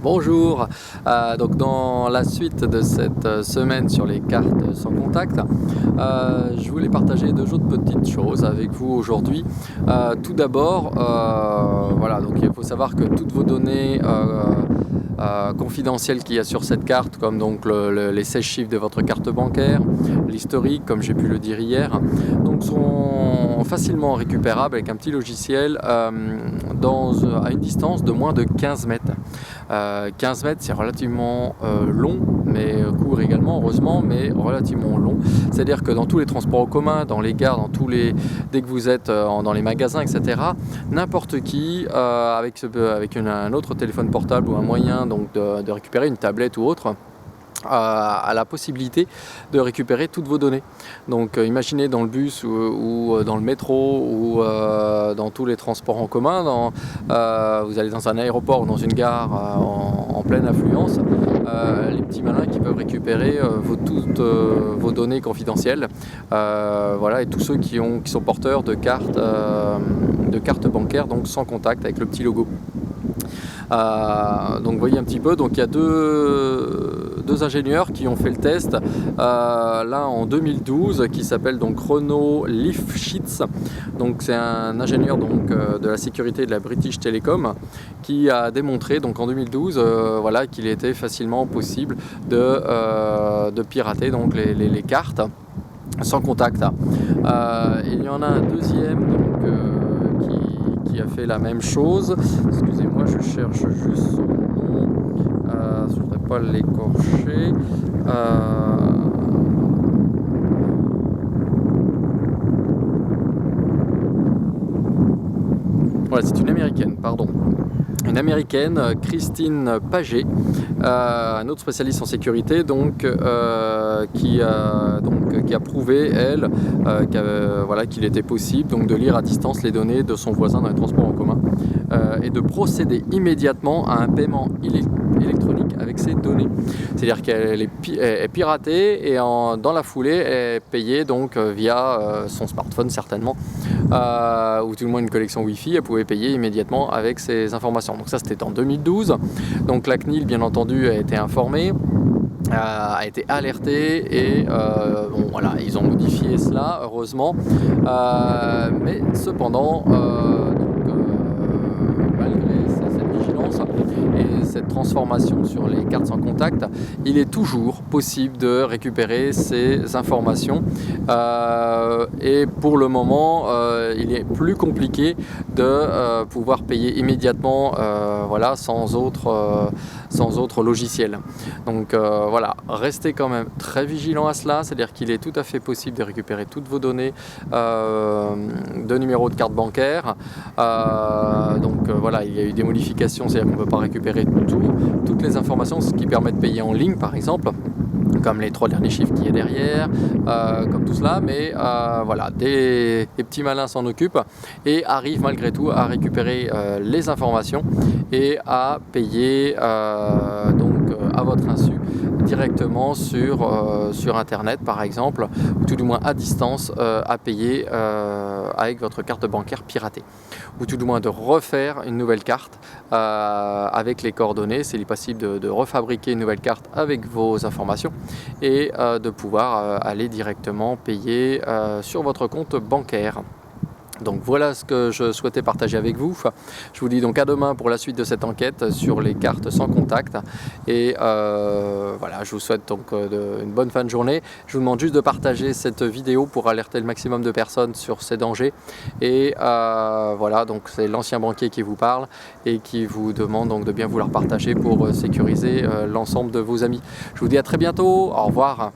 Bonjour, donc dans la suite de cette semaine sur les cartes sans contact, je voulais partager deux autres petites choses avec vous aujourd'hui. Tout d'abord, voilà, donc il faut savoir que toutes vos données confidentielles qu'il y a sur cette carte, comme donc les 16 chiffres de votre carte bancaire, l'historique, comme j'ai pu le dire hier, donc sont facilement récupérables avec un petit logiciel à une distance de moins de 15 mètres. 15 mètres, c'est relativement long, mais court également, heureusement, mais relativement long. C'est-à-dire que dans tous les transports en commun, dans les gares, dès que vous êtes dans les magasins, etc., n'importe qui, avec un autre téléphone portable ou un moyen donc de récupérer une tablette ou autre, a la possibilité de récupérer toutes vos données. Donc imaginez dans le bus ou dans le métro ou dans tous les transports en commun, vous allez dans un aéroport ou dans une gare en pleine affluence, les petits malins qui peuvent récupérer toutes vos données confidentielles, voilà, et tous ceux qui sont porteurs de cartes bancaires, donc sans contact, avec le petit logo. Donc vous voyez un petit peu, donc il y a deux ingénieurs qui ont fait le test, l'un en 2012 qui s'appelle donc Renaud Lifshitz, donc c'est un ingénieur donc, de la sécurité de la British Telecom qui a démontré donc en 2012 voilà, qu'il était facilement possible de pirater donc, les cartes sans contact. Il y en a un deuxième donc, qui a fait la même chose. Excusez-moi, je cherche juste son nom, je ne voudrais pas l'écorcher. Voilà, c'est une américaine, pardon. Une américaine, Christine Paget, un autre spécialiste en sécurité, donc, qui a prouvé, elle, qu'il était possible donc, de lire à distance les données de son voisin dans les transports en commun et de procéder immédiatement à un paiement électronique avec ces données. C'est-à-dire qu'elle est piratée et dans la foulée, elle est payée donc, via son smartphone certainement, ou tout le moins une connexion Wi-Fi, elle pouvait payer immédiatement avec ces informations. Donc ça c'était en 2012, donc la CNIL bien entendu a été informée, a été alertée et bon voilà, ils ont modifié cela heureusement, mais cependant malgré cette vigilance et cette transformation sur les cartes sans contact, il est toujours possible de récupérer ces informations et pour le moment il est plus compliqué de pouvoir payer immédiatement voilà, sans autre logiciel. Donc voilà, restez quand même très vigilant à cela, c'est-à-dire qu'il est tout à fait possible de récupérer toutes vos données de numéro de carte bancaire. Donc voilà, il y a eu des modifications, c'est-à-dire qu'on ne peut pas récupérer toutes les informations, ce qui permet de payer en ligne par exemple, comme les 3 derniers chiffres qu'il y a derrière, comme tout cela, mais voilà, des petits malins s'en occupent et arrivent malgré tout à récupérer les informations et à payer donc à votre insu directement sur internet par exemple, ou tout du moins à distance à payer avec votre carte bancaire piratée, ou tout du moins de refaire une nouvelle carte avec les coordonnées. C'est possible de refabriquer une nouvelle carte avec vos informations et de pouvoir aller directement payer sur votre compte bancaire. Donc voilà ce que je souhaitais partager avec vous. Je vous dis donc à demain pour la suite de cette enquête sur les cartes sans contact. Et voilà, je vous souhaite donc une bonne fin de journée. Je vous demande juste de partager cette vidéo pour alerter le maximum de personnes sur ces dangers. Et voilà, donc c'est l'ancien banquier qui vous parle et qui vous demande donc de bien vouloir partager pour sécuriser l'ensemble de vos amis. Je vous dis à très bientôt. Au revoir.